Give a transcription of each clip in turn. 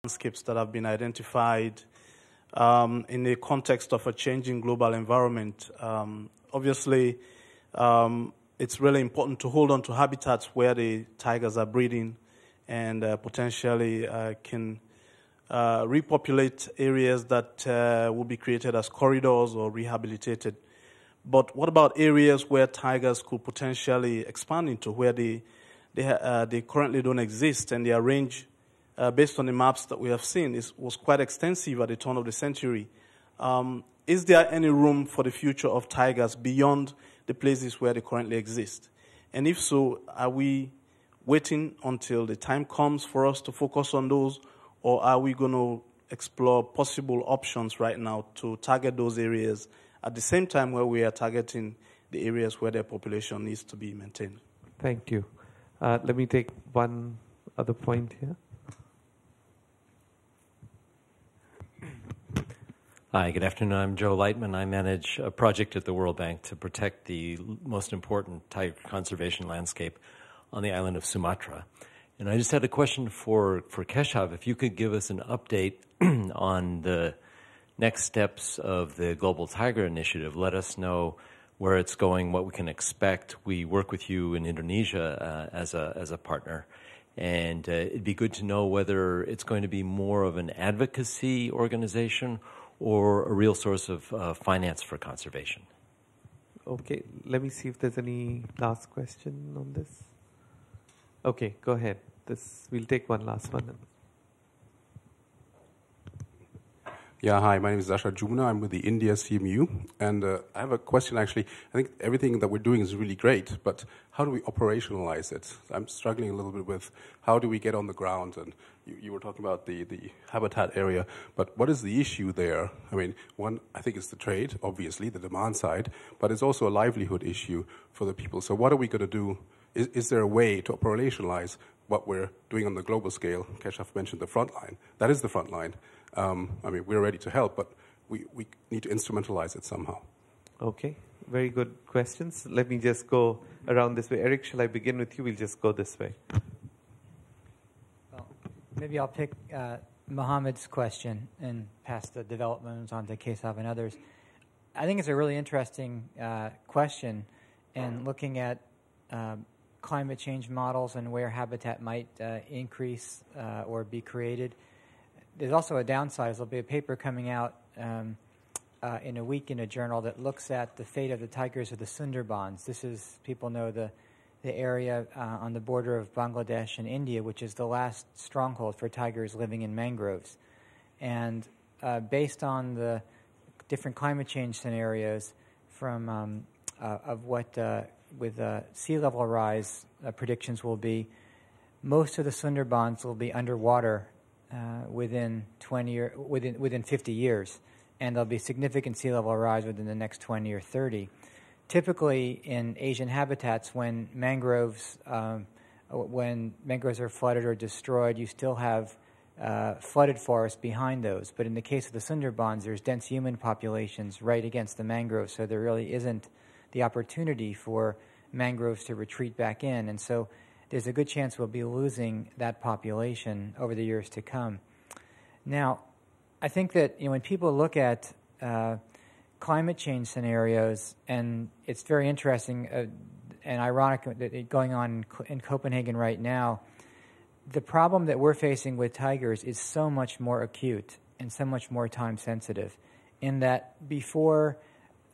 landscapes that have been identified in the context of a changing global environment. Obviously, it's really important to hold on to habitats where the tigers are breeding and potentially can repopulate areas that will be created as corridors or rehabilitated. But what about areas where tigers could potentially expand into, where they currently don't exist, and their range, based on the maps that we have seen, was quite extensive at the turn of the century. Is there any room for the future of tigers beyond the places where they currently exist? And if so, are we waiting until the time comes for us to focus on those, or are we going to explore possible options right now to target those areas at the same time where we are targeting the areas where their population needs to be maintained? Thank you. Let me take one other point here. Hi, good afternoon. I'm Joe Lightman. I manage a project at the World Bank to protect the most important tiger conservation landscape on the island of Sumatra. And I just had a question for Keshav. If you could give us an update on the next steps of the Global Tiger Initiative. Let us know where it's going, what we can expect. We work with you in Indonesia as a partner. And it'd be good to know whether it's going to be more of an advocacy organization or a real source of finance for conservation. Okay, let me see if there's any last question on this. Okay, go ahead. We'll take one last one. Yeah, hi, my name is Dasha Jumna. I'm with the India CMU. And I have a question, actually. I think everything that we're doing is really great, but how do we operationalize it? I'm struggling a little bit with how do we get on the ground? And you were talking about the habitat area, but what is the issue there? I mean, one, I think it's the trade, obviously, the demand side, but it's also a livelihood issue for the people. So what are we going to do? Is there a way to operationalize what we're doing on the global scale? Keshav mentioned the front line. That is the front line. I mean, we're ready to help, but we need to instrumentalize it somehow. Okay, very good questions. Let me just go around this way. Eric, shall I begin with you? We'll just go this way. Well, maybe I'll pick Mohammed's question and pass the developments on to Keshav and others. I think it's a really interesting question, and looking at climate change models and where habitat might increase or be created. There's also a downside. There'll be a paper coming out in a week in a journal that looks at the fate of the tigers of the Sundarbans. This is, people know, the area on the border of Bangladesh and India, which is the last stronghold for tigers living in mangroves. And based on the different climate change scenarios from of what with sea level rise predictions will be, most of the Sundarbans will be underwater within 50 years, and there'll be significant sea level rise within the next 20 or 30. Typically, in Asian habitats, when mangroves are flooded or destroyed, you still have flooded forests behind those. But in the case of the Sundarbans, there's dense human populations right against the mangroves, so there really isn't the opportunity for mangroves to retreat back in, and so there's a good chance we'll be losing that population over the years to come. Now, I think that when people look at climate change scenarios, and it's very interesting and ironic that going on in Copenhagen right now, the problem that we're facing with tigers is so much more acute and so much more time sensitive, in that before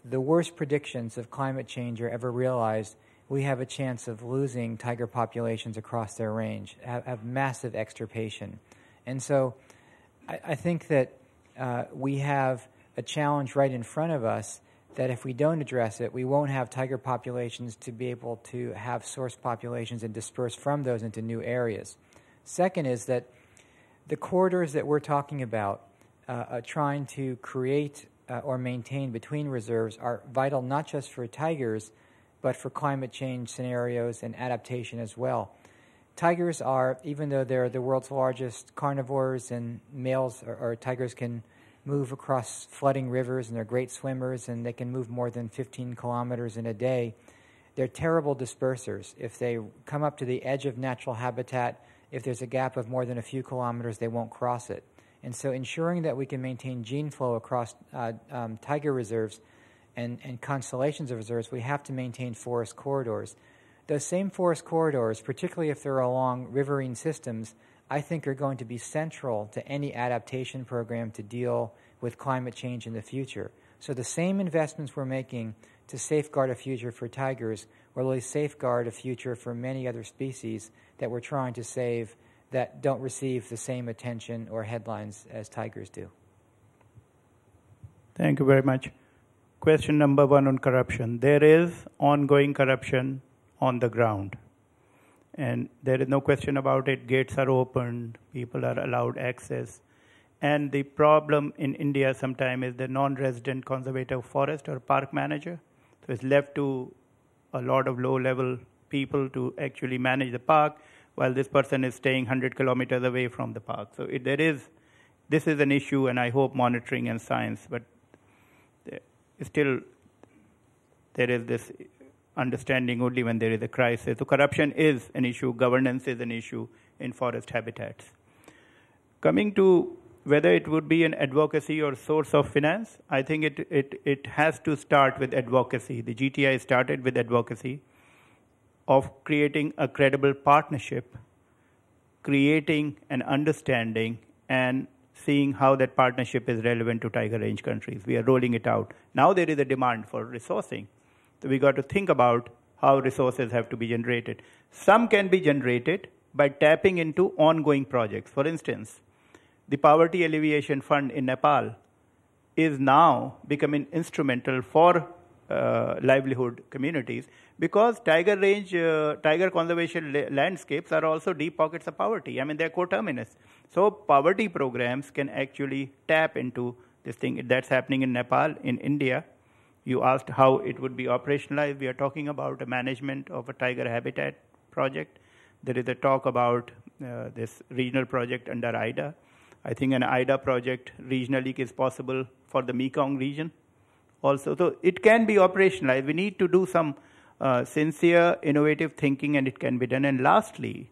the worst predictions of climate change are ever realized, we have a chance of losing tiger populations across their range, have massive extirpation. And so I think that we have a challenge right in front of us that if we don't address it, we won't have tiger populations to be able to have source populations and disperse from those into new areas. Second is that the corridors that we're talking about, trying to create or maintain between reserves, are vital not just for tigers, but for climate change scenarios and adaptation as well. Tigers are, even though they're the world's largest carnivores, and males or tigers can move across flooding rivers, and they're great swimmers, and they can move more than 15 kilometers in a day, they're terrible dispersers. If they come up to the edge of natural habitat, if there's a gap of more than a few kilometers, they won't cross it. And so ensuring that we can maintain gene flow across tiger reserves and constellations of reserves, we have to maintain forest corridors. Those same forest corridors, particularly if they're along riverine systems, I think are going to be central to any adaptation program to deal with climate change in the future. So the same investments we're making to safeguard a future for tigers will really safeguard a future for many other species that we're trying to save that don't receive the same attention or headlines as tigers do. Thank you very much. Question number 1 on corruption. There is ongoing corruption on the ground. And there is no question about it. Gates are opened, people are allowed access. And the problem in India sometimes is the non-resident conservator of forest or park manager. So it's left to a lot of low-level people to actually manage the park, while this person is staying 100 kilometers away from the park. So this is an issue, and I hope monitoring and science, but still there is this understanding only when there is a crisis. So corruption is an issue, governance is an issue in forest habitats. Coming to whether it would be an advocacy or source of finance, I think it has to start with advocacy. The GTI started with advocacy of creating a credible partnership, creating an understanding, and seeing how that partnership is relevant to tiger range countries. We are rolling it out. Now there is a demand for resourcing. So we got to think about how resources have to be generated. Some can be generated by tapping into ongoing projects. For instance, the Poverty Alleviation Fund in Nepal is now becoming instrumental for livelihood communities because tiger range, tiger conservation landscapes are also deep pockets of poverty. I mean, they're coterminous. So poverty programs can actually tap into this thing. That's happening in Nepal, in India. You asked how it would be operationalized. We are talking about a management of a tiger habitat project. There is a talk about this regional project under IDA. I think an IDA project regionally is possible for the Mekong region also. So it can be operationalized. We need to do some sincere, innovative thinking, and it can be done. And lastly,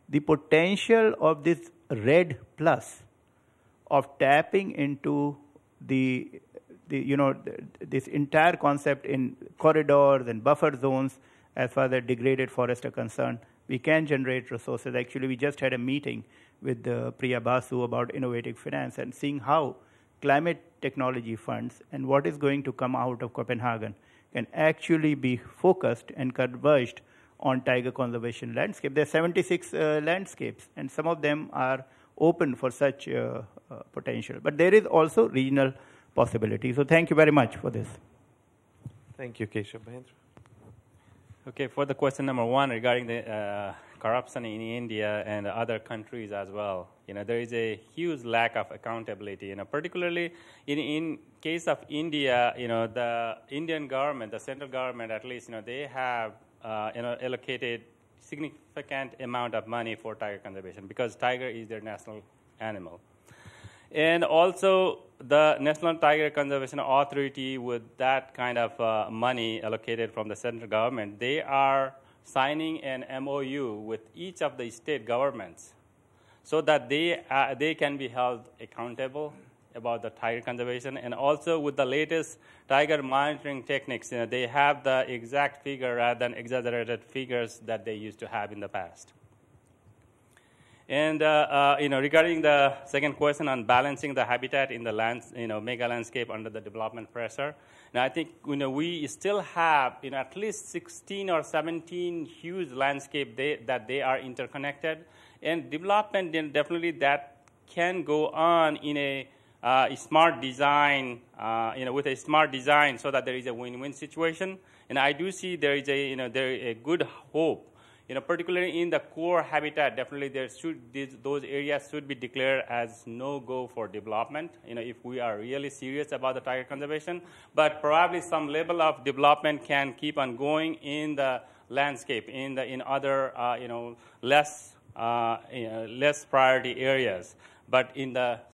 the potential of this RED plus of tapping into this entire concept in corridors and buffer zones as far as the degraded forests are concerned, we can generate resources. Actually, we just had a meeting with Priya Basu about innovative finance and seeing how climate technology funds and what is going to come out of Copenhagen can actually be focused and converged on tiger conservation landscape. There are 76 landscapes, and some of them are open for such potential. But there is also regional possibility. So thank you very much for this. Thank you, Keshav. Mahendra. Okay, for the question number 1 regarding the corruption in India and other countries as well, there is a huge lack of accountability. Particularly in case of India, the Indian government, the central government at least, they have allocated significant amount of money for tiger conservation because tiger is their national animal. And also the National Tiger Conservation Authority, with that kind of money allocated from the central government, they are signing an MOU with each of the state governments so that they can be held accountable about the tiger conservation. And also with the latest tiger monitoring techniques, they have the exact figure rather than exaggerated figures that they used to have in the past. And regarding the second question on balancing the habitat in the mega landscape under the development pressure, now I think we still have at least 16 or 17 huge landscape that they are interconnected, and development definitely that can go on in a smart design, with a smart design, so that there is a win-win situation. And I do see there is a good hope. Particularly in the core habitat, definitely those areas should be declared as no-go for development, if we are really serious about the tiger conservation. But probably some level of development can keep on going in the landscape, in other, less priority areas. But in the